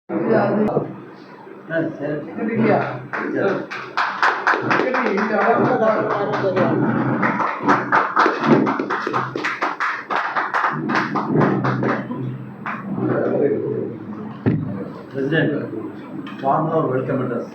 President, former welcome address.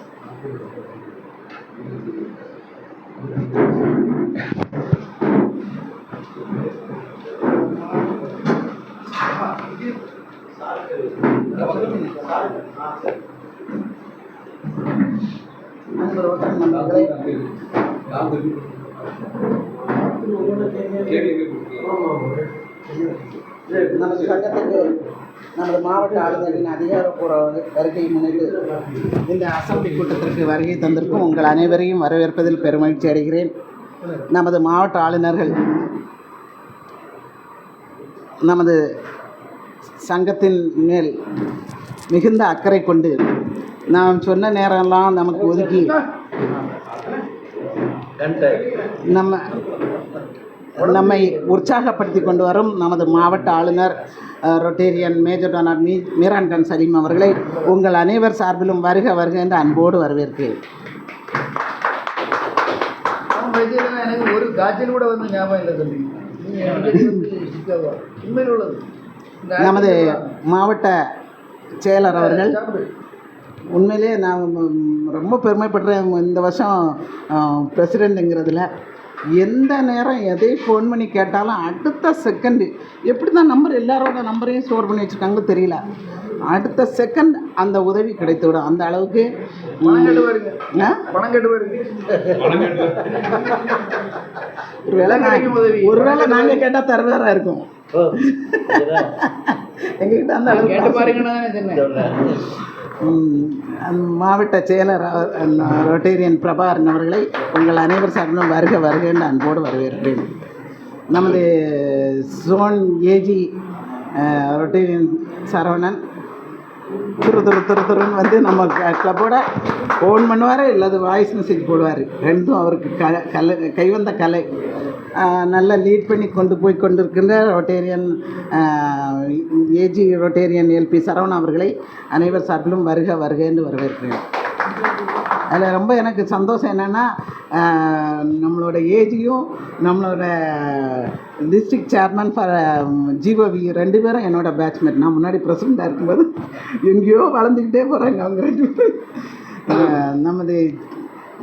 நமது சங்கத்துக்கு நமது மாவட்ட ஆளுநரின் அதிகாரப்பூர்வ வருகையை முன்னிட்டு இந்த அசெம்பிளி கூட்டத்திற்கு வருகை தந்திருக்கும் உங்கள் அனைவரையும் வரவேற்பதில் பெருமகிழ்ச்சி அடைகிறேன். நமது மாவட்ட ஆளுநர்கள் நமது சங்கத்தின் மேல் மிகுந்த அக்கறை கொண்டு நாம் சொன்ன நேரம்லாம் நமக்கு ஒதுக்கி நம்மை உற்சாகப்படுத்தி கொண்டு வரும் நமது மாவட்ட ஆளுநர் Rotarian major donor Meeran Khan Saleem அவர்களை உங்கள் அனைவர் சார்பிலும் வருக வருக என்று அன்போடு வரவேற்கிறேன். எனக்கு ஒரு காய்ச்சல் கூட வந்து ஞாபகம் இல்லை. நமது மாவட்ட செயலர் அவர்கள் உண்மையிலே நான் ரொம்ப பெருமைப்படுறேன். இந்த வருஷம் பிரசிடெண்ட்டுங்கிறதுல எந்த நேரம் எதை ஃபோன் பண்ணி கேட்டாலும் அடுத்த செகண்டு எப்படி தான் நம்பர் எல்லாரோட நம்பரையும் ஸ்டோர் பண்ணி வச்சுருக்காங்களோ தெரியல, அடுத்த செகண்ட் அந்த உதவி கிடைத்துவிடும். அந்த அளவுக்கு ஒருவேளை நாங்கள் கேட்டால் தருவாராக இருக்கும். எங்ககிட்ட அந்த அளவுக்கு மாவட்ட செயலர் ரொட்டேரியன் பிரபாகரன் அவர்களை உங்கள் அனைவர் சார்பிலும் வருக வருக என்று அன்போடு வரவேற்கிறேன். நமது சோன் ஏஜி ரொட்டேரியன் சரவணன் துருன்னு வந்து நம்ம கிளப்போட ஃபோன் பண்ணுவார், இல்லாத வாய்ஸ் மெசேஜ் போடுவார். ரெண்டும் அவருக்கு கைவந்த கலை. நல்லா லீட் பண்ணி கொண்டிருக்கின்ற Rotarian AG Rotarian LP Saravanan அவர்களை அனைவர் சார்பிலும் வருக வருக என்று வரவேற்கிறேன். அதில் ரொம்ப எனக்கு சந்தோஷம் என்னென்னா, நம்மளோட ஏஜியும் நம்மளோட டிஸ்ட்ரிக்ட் சேர்மன் ஃபார் ஜிஓவி ரெண்டு பேரும் என்னோடய பேட்ச்மேட். நான் முன்னாடி பிரசிடெண்ட்டாக இருக்கும்போது எங்கேயோ வளர்ந்துக்கிட்டே போகிறாங்க அவங்க ரெண்டு பேரும். நமது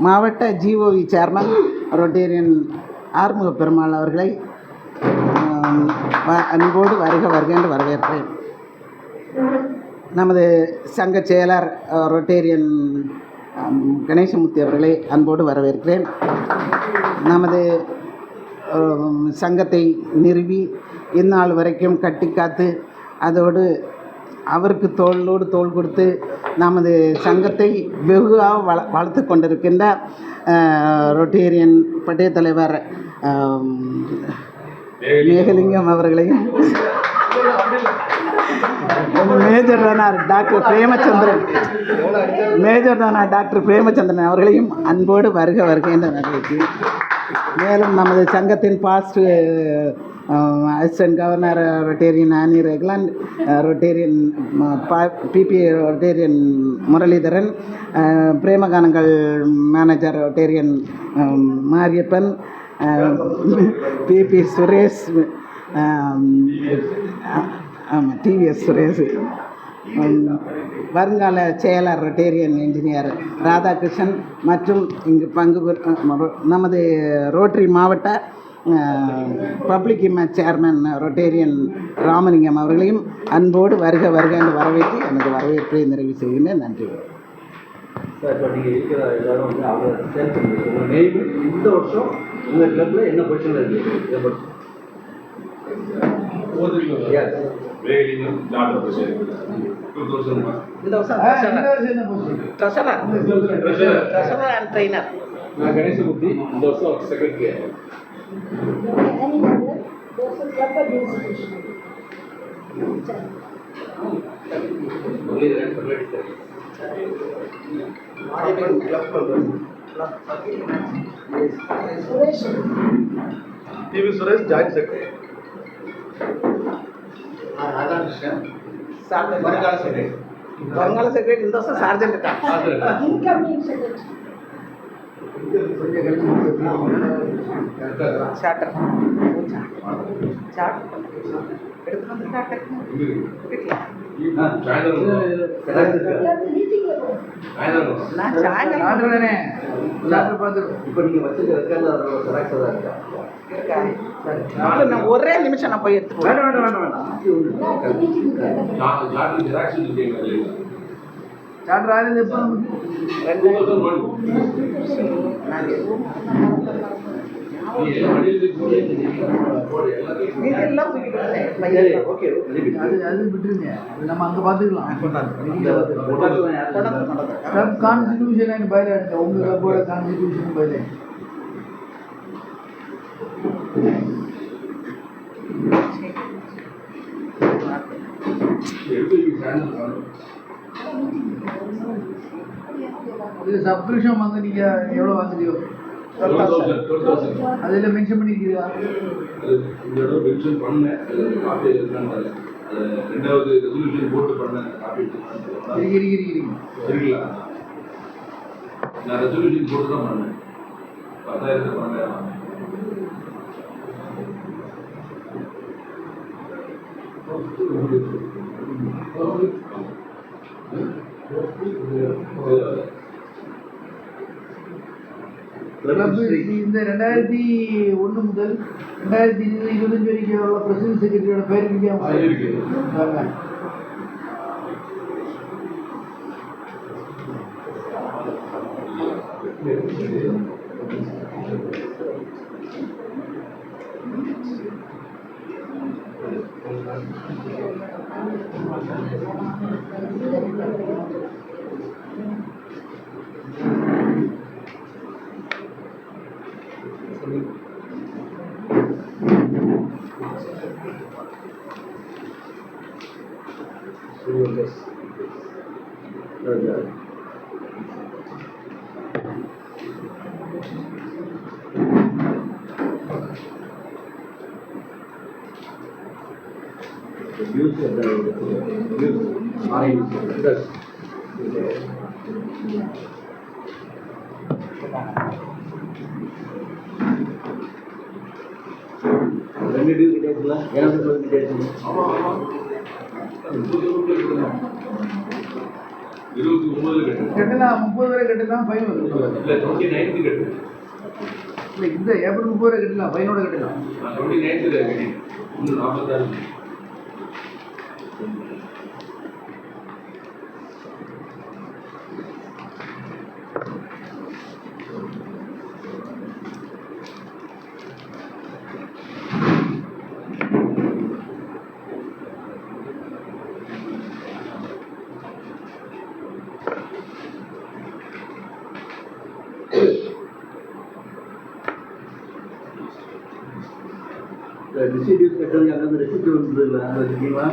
மாவட்ட ஜிஓவி சேர்மன் ரொட்டேரியன் ஆறுமுக பெருமாள் அவர்களை அன்போடு வருக வருக என்று வரவேற்கிறேன். நமது சங்க செயலர் ரொட்டேரியன் கணேசமூர்த்தி அவர்களை அன்போடு வரவேற்கிறேன். நமது சங்கத்தை நிறுவி இந்நாள் வரைக்கும் கட்டி காத்து அதோடு அவருக்கு தோளோடு தோள் கொடுத்து நமது சங்கத்தை வெகுவாக வளர்த்து கொண்டிருக்கின்ற ரொட்டேரியன் பட்டய தலைவர் மேகலிங்கம் அவர்களையும் மேஜர் டோனர் டாக்டர் பிரேமச்சந்திரன் அவர்களையும் அன்போடு வருக வருக என்று வரவேற்கிறேன். மேலும் நமது சங்கத்தின் past assistant governor rotarian Annie Regland, rotarian PP rotarian Muralidharan, பிரேமகானங்கள் manager rotarian Mariappan, PP Suresh, TVS Suresh, வருங்கால செயலர் ரொட்டேரியன் இன்ஜினியர் ராதாகிருஷ்ணன் மற்றும் இங்கு நமது ரோட்டரி மாவட்ட public image chairman Rotarian Ramalingam அவர்களையும் அன்போடு வருக வருக என்று வரவேற்று எனது வரவேற்பை நிறைவு செய்கின்றேன். நன்றி. சார், இப்போ நீங்கள் இருக்கிற எல்லாரும் வந்து அவங்க சேல் பண்ணிருக்கோம். உங்கள் நேம் இந்த வருஷம் உங்கள் கிளப்பில் என்ன பொசிஷனில் இருக்குது? இதை பற்றி நான் கணேசமூர்த்தி, இந்த வருஷம் secretary. TV Suresh joint secretary. Radhakrishnan வருங்கால செக்ரட்டரி. வருங்கால செக்ரட்டரி இந்த வருஷம் சார்ஜென்ட் தான். கொஞ்சம் கழிச்சு சாட்டர் சாட் எடுத்து வந்து சாட்டர் நான் சாயங்காலம் டாக்டர் தானே டாக்டர் பார்த்துருக்கோம். இப்போ நீங்கள் வச்சுருக்க ரெக்கார்டில் ஜெராக்ஸ் தான் இருக்கா? இருக்கா? சரி. நான் ஒரே நிமிஷம் நான் போய் எடுத்து வேண்டாம் வேண்டாம் வேண்டாம் டாக்டர் ஆனது எப்போ நமக்கு எல்லாம் தூக்கிட்டு வந்தேன். சரி, ஓகே. அது விட்டுருங்க, நம்ம அங்கே பார்த்துக்கலாம். கொண்டாந்து. கிளப் கான்ஸ்டிடியூஷன் பயில எடுங்க, உங்கள் கிளப்போட கான்ஸ்டிடியூஷன் பயில. இது சப்ஸ்கிரிப்ஷன் வந்து நீங்கள் எவ்வளோ வாங்குறீங்க? அதில் மென்ஷன் பண்ணிக்கிறீங்களா? சரிங்களா? நான் ரெசல்யூஷன் போட்டு தான் பண்ணேன். 10,000 பண்ணேன். இந்த 2001 முதல் 2025 வரைக்கும் உள்ள பிரசிடென்ட் செக்ரட்டரியோட பேர் இருக்கு. ரெண்டு டியூ கிட்டே எனக்கு கிட்டே 29 கட்டலாம், 30 வரை கட்டலாம், ஃபைன் வரும். இல்லை 29 கட்டு. இல்லை இந்த ஏப்ரல் 30 வரை கட்டலாம், ஃபைனோட கட்டலாம். 29 கட்டி இன்னும் 46. டிசிடியூஸ் கட்டுறது அங்கே வந்து ரெசிப்ட் வந்தது இல்லை அங்கே வச்சுக்கீங்களா?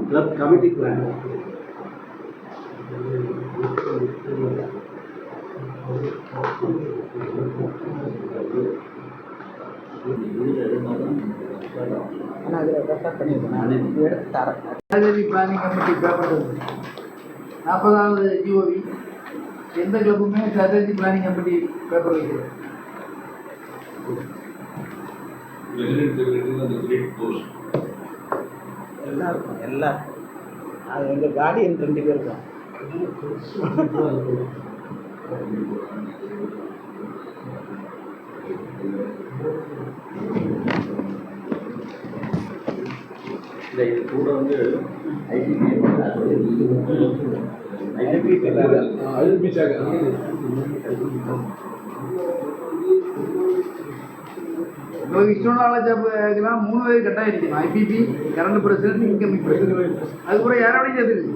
Club committee plan. ஆனால் அதில் ரெஃபர் பண்ணியிருக்கேன் நான் எடுத்து தரேன். பிளானிங் கமிட்டி பேப்பர் 40வது ஜிஓவி எந்த கிளப்புமே ஸ்ட்ராட்டஜி பிளானிங் கமிட்டி பேப்பர் வைக்கிறது. எல்லாருக்கும் எல்லாருக்கும் அது எங்கள் கார்டியன் 2 பேர் இருக்கும். இந்த இது கூட வந்து உங்களுக்கு இஷ்டம்னால ஜாப்லாம் 3 பேர் கட்டாயம் இருக்கணும். IPP, current president, incoming president. அது கூட யாரோடையும் சேர்த்துருக்கு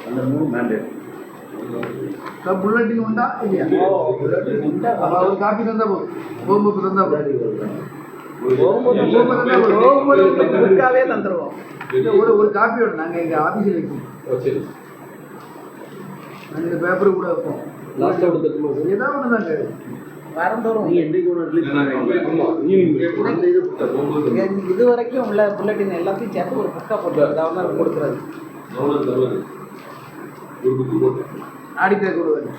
அந்த 3 மேண்டேட். புல்லட்டின் உண்டா இல்லையா? ஒரு காப்பி தந்தா போதும், ஹோம்ஒர்க் தந்தா போதும். புக்காவே தந்துடுவோம். ஒரு காப்பியோட நாங்கள் எங்கள் ஆஃபீஸில் வைப்போம். நாங்கள் இந்த பேப்பரு கூட வைப்போம். ஏதாவது ஒன்று தாங்க வரந்தோறும் இது வரைக்கும் உள்ள புல்லட்டின் எல்லாத்தையும் சேர்த்து ஒரு புக்கா போட்டு கொடுக்குறது. ஆடிட்டர் கொடுவாரு.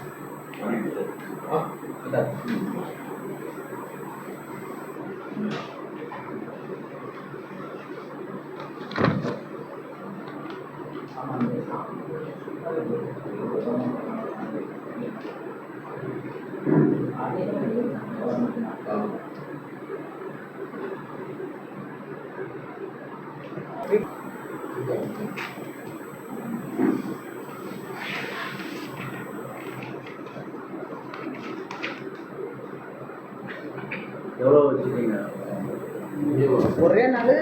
எவ்வளோ வச்சுருக்கீங்க? ஒரே நாள்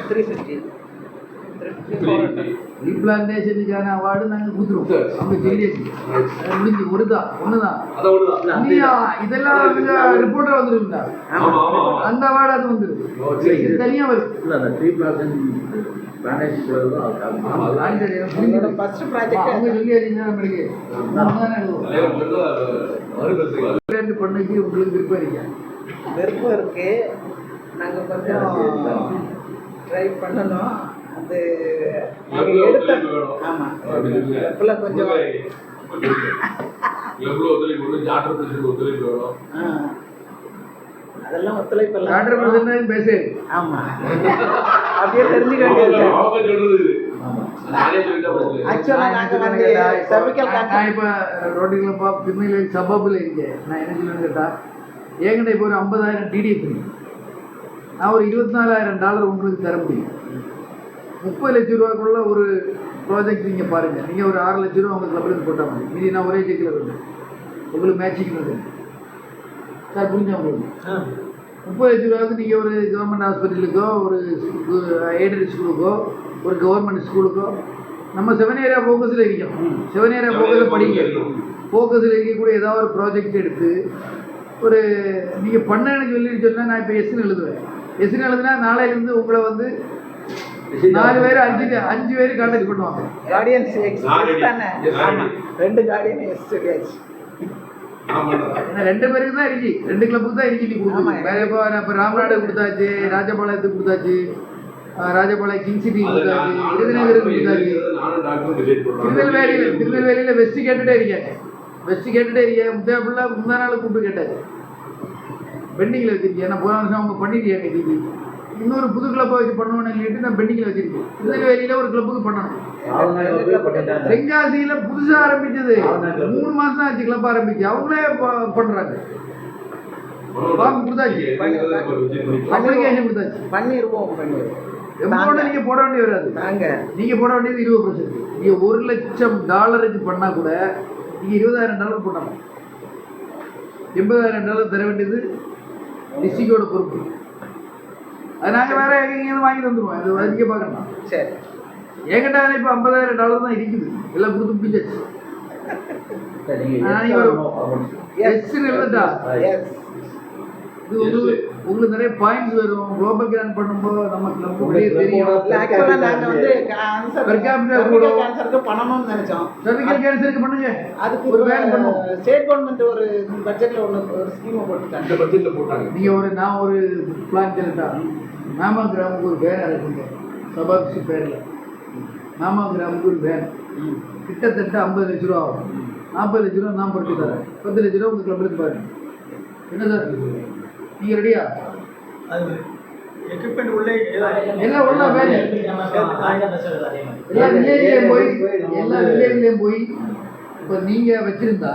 350. ரீப்ளான்டேஷனுக்கான அவார்டு நாங்கள் கொடுத்துருவோம். அவங்க சொல்லியாச்சு, அது முடிஞ்சு ஒண்ணுதான். இதெல்லாம் ரிப்போர்ட்டர் வந்துருக்குதா, அந்த அவார்டு அது வந்துருக்கு. இது தனியாக வருது. இல்லை அந்த 3% மேனேஜ் ஃபர்ஸ்ட் ப்ராஜெக்ட் அவங்க சொல்லியாச்சுங்க. நம்மளுக்கு பண்ணைக்கு உங்களுக்கு விருப்பம் இருக்கா? விருப்பம் இருக்கு. நாங்கள் கொஞ்சம் ட்ரை பண்ணணும். அது எடுத்த ஆமாம் கொஞ்சம் அதெல்லாம் ஒத்துழைப்பு பேசு. ஆமாம் அப்படியே தெரிஞ்சுக்க வேண்டியது. ஆக்சுவலாக நாங்கள் வந்து சர்விக்கல் நான் இப்போ ரோட்டுக்குள்ளப்பா திருநெல்வேலி சபாபில் இருக்கேன். நான் என்ன சொல்லுன்னு கேட்டால், என்கிட்ட இப்போ ஒரு 50,000 டிடிஎஃப் இருக்கு. நான் ஒரு $24,000 உங்களுக்கு தர முடியும். 30 லட்ச ரூபாக்குள்ள ஒரு ப்ராஜெக்ட் நீங்கள் பாருங்கள். நீங்கள் ஒரு 6 லட்ச ரூபா உங்களுக்கு கிளப்லேருந்து போட்டால் மாதிரி மீதி நான் ஒரே செக்கில் வருது. உங்களுக்கு மேட்சிங் வருது சார், புரிஞ்சா உங்களுக்கு? 30 லட்ச ரூபாய்க்கு நீங்கள் ஒரு கவர்மெண்ட் ஹாஸ்பிட்டலுக்கோ, ஒரு எய்டட் ஸ்கூலுக்கோ, ஒரு கவர்மெண்ட் ஸ்கூலுக்கோ, நம்ம 7 ஏரியா ஃபோக்கஸில் இருக்கோம். 7 ஏரியா ஃபோக்கஸில் படிக்க ஃபோக்கஸில் இருக்கக்கூடிய ஏதாவது ஒரு ப்ராஜெக்ட் எடுத்து ஒரு நீங்கள் பண்ண சொல்லிட்டு சொன்னால், நான் இப்போ எஸ்ன்னு எழுதுவேன். எஸ்ன்னு எழுதுனா நாளையிலேருந்து உங்களை வந்து 4 பேர் 5 பேர் கான்டாக்ட் பண்ணுவாங்க. கார்டியன்ஸ் தானே? ஆமாம், 2 கார்டியன் எஸ் சொல்லியாச்சு. ஏன்னா 2 பேருக்கு தான் இருக்கு, 2 கிளப்புக்கு தான் இருக்கு. நீ கொடுக்கணும் வேற. இப்போ ராமநாடு கொடுத்தாச்சு, ராஜபாளையத்துக்கு கொடுத்தாச்சு, ராஜபாளையம் கிங் சிட்டி கொடுத்தாச்சு, விருதுநகருக்கு கொடுத்தாச்சு. திருநெல்வேலியில் வெஸ்ட் கேட்டுட்டே இருக்காங்க. முத்தையாப்புள்ள முந்தா நாள் கூப்பிட்டு கேட்டாச்சு, பெண்டிங்கில் வச்சிருக்கேன். ஏன்னா போன வருஷம் அவங்க பண்ணிருக்காங்க. டிவி இன்னொரு புது கிளப்பை வச்சு பண்ணுவோன்னு சொல்லிட்டு நான் பெண்டிங்கில் வச்சிருக்கேன். திருநெல்வேலியில் ஒரு கிளப்புக்கு பண்ணணும். தென்காசியில் புதுசாக ஆரம்பிச்சது 3 மாதம் ஆச்சு கிளப் ஆரம்பிச்சு. அவங்களே பண்ணுறாங்க. ஃபார்ம் கொடுத்தாச்சு, அப்ளிகேஷன் கொடுத்தாச்சு. பண்ணிடுவோம். எவ்வளோ நீங்கள் போட வேண்டிய வராது. நீங்கள் போட வேண்டியது 20%. நீங்கள் $1 லட்சம் பண்ணால் கூட நீங்கள் $20,000 போட்டாங்க. $80,000 தர வேண்டியது டிஸ்ட்ரிக்டோட பொறுப்பு. அது நாங்கள் வேற எங்கேயும் வாங்கி தந்துடுவோம். அது அதிக பார்க்கணும். சரி, என்கிட்ட இப்போ $50,000 தான் இருக்குது. எல்லாம் கொடுத்து பிடிச்சாச்சு. எழுதுட்டா இது உங்களுக்கு நிறைய பாயிண்ட்ஸ் வரும். குளோபல் கிராண்ட் பண்ணும்போது நமக்கு தெரியும். பண்ணணும்னு நினைச்சோம். சர்விக்கல் கேன்சருக்கு பண்ணுங்க. அதுக்கு ஒரு வேன் பண்ணுவோம். ஸ்டேட் கவர்மெண்ட் ஒரு பட்ஜெட்ல ஒரு ஸ்கீமை போட்டாங்க. நான் ஒரு பிளான் சொல்லிட்டா, நாம கிராமுக்கு ஒரு பேனர் இருக்குங்க. சபாபிஷி பேரில் நாமகிராமுக்கு ஒரு வேன் கிட்டத்தட்ட 50 லட்ச ரூபா ஆகும். 40 லட்ச ரூபா நான் போட்டு தரேன், 10 லட்ச ரூபா உங்கள் கிளப்லேருந்து பாருங்க. என்ன சார் நீங்கள் ரெடியா? எக்யூப்மெண்ட் உள்ளே எல்லாம் ஒன்றா வேன் எல்லா வில்லேஜ்லேயும் போய் இப்போ நீங்கள் வச்சுருந்தா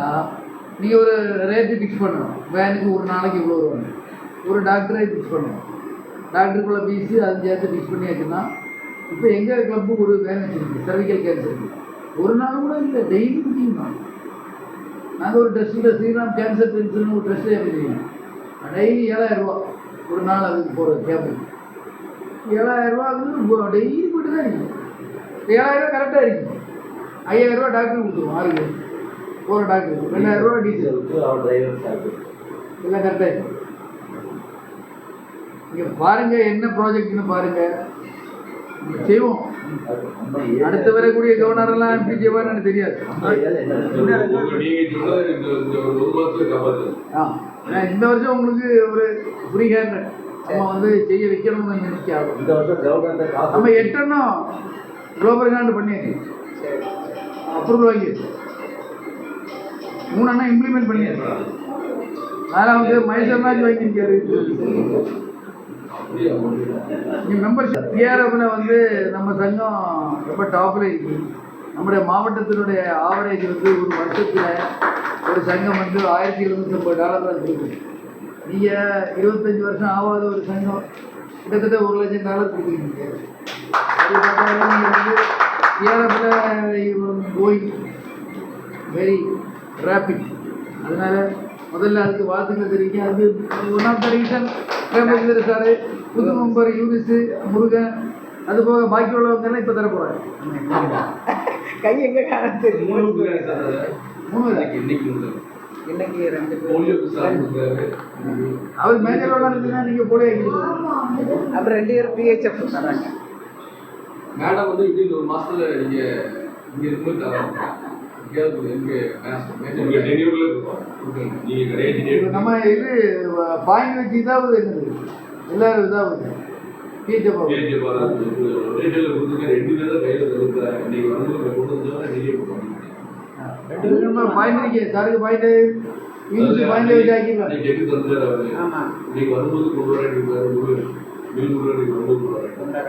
நீங்கள் ஒரு ரேட்டு ஃபிக்ஸ் பண்ணணும். வேனுக்கு ஒரு நாளைக்கு இவ்வளோ வருவாங்க, ஒரு டாக்டரை ஃபிக்ஸ் பண்ணணும், டாக்டருக்குள்ள ஃபீஸு அது சேர்த்து ஃபிக்ஸ் பண்ணியாச்சுன்னா இப்போ எங்கள் கிளப்பு ஒரு வேன் வச்சுருக்கு, சர்விக்கல் கேன்சருக்கு ஒரு நாள் கூட இல்லை, டெய்லி புக்கிங் தான். நாங்கள் ஒரு ட்ரெஸ்ட்டில் ஸ்ரீராம் கேன்சர் டென்ஷன் ஒரு ட்ரெஸ்ட்டே அமைச்சிருக்கோம், டெய்லி 7000 ரூபா ஒரு நாள் அதுக்கு போகிறது கேபிள். 7000 ரூபா வந்து டெய்லி போய்ட்டு தான் இருக்குது. 7000 ரூபா கரெக்டாக இருக்குது. 5000 ரூபா டாக்டருக்கு கொடுத்துருவோம், ஆளுக்கு போகிற டாக்டருக்கு 2000 ரூபா டீசல் எல்லாம் கரெக்டாக இருக்குது. நீங்கள் பாருங்கள் என்ன ப்ராஜெக்ட்னு பாருங்கள், செய்வோம். அடுத்து வரக்கூடிய கவர்னரெல்லாம் எப்படி செய்வான்னு எனக்கு தெரியாது. இந்த வருஷம் உங்களுக்கு ஒரு ஃப்ரீ ஹேண்ட் நம்ம வந்து செய்ய வைக்கணும்னு நினைக்காது. இந்த வருஷம் கவர்மெண்ட் நம்ம 8 எண்ணம் குளோபல் ஹேண்ட் பண்ணியாச்சு, அப்ரூவல் வாங்கியாச்சு. 3 எண்ணம் இம்ப்ளிமெண்ட் பண்ணியாச்சு. அதெல்லாம் வந்து மைசூர்நாஜ் வாங்கியிருக்காரு. மெம்பர்ஷிப் டிஆர்எஃப்ல வந்து நம்ம சங்கம் ரொம்ப டாப்ல இருக்கு. நம்முடைய மாவட்டத்தினுடைய ஆவரேஜ் வந்து ஒரு வருஷத்தில் ஒரு சங்கம் வந்து $1750 தான் இருக்குது. நீங்கள் 25 வருஷம் ஆகாத ஒரு சங்கம் கிட்டத்தட்ட $1,00,000 கொடுக்குறீங்க. அது பார்த்தாலும் நீங்கள் வந்து டிஆர்எஃப்ல கோயிங் வெரி ரேபிட். அதனால் முதல்ல அதுக்கு வாழ்த்துக்கள் தெரிவிக்க. அது one of the reason Premachandra sir, புது மெம்பர் யூனிஸு, முருகன், அது போக பாக்கி உள்ளவங்கெல்லாம் இப்போ தர போகிறாங்க. கை எங்கே காணத்து 3 இன்னைக்கு 2 அவர் மேஜரோட இருந்துன்னா நீங்கள் போலே அப்புறம் 2 பேர் பிஹெச்எஃப் தராங்க. மேடம் வந்து இப்படி ஒரு மாசத்துல நீங்க இங்க இருக்கும்போது தராங்க. நம்ம இது பாயிண்ட் வச்சு இதாவது என்னது எல்லாரும் இதாவது பாயிண்ட் இருக்கு சாருக்கு பாயிண்ட் பாயிண்ட் வச்சு ஆக்கிடலாம். ஆமாம் வரும்போது கொண்டு வர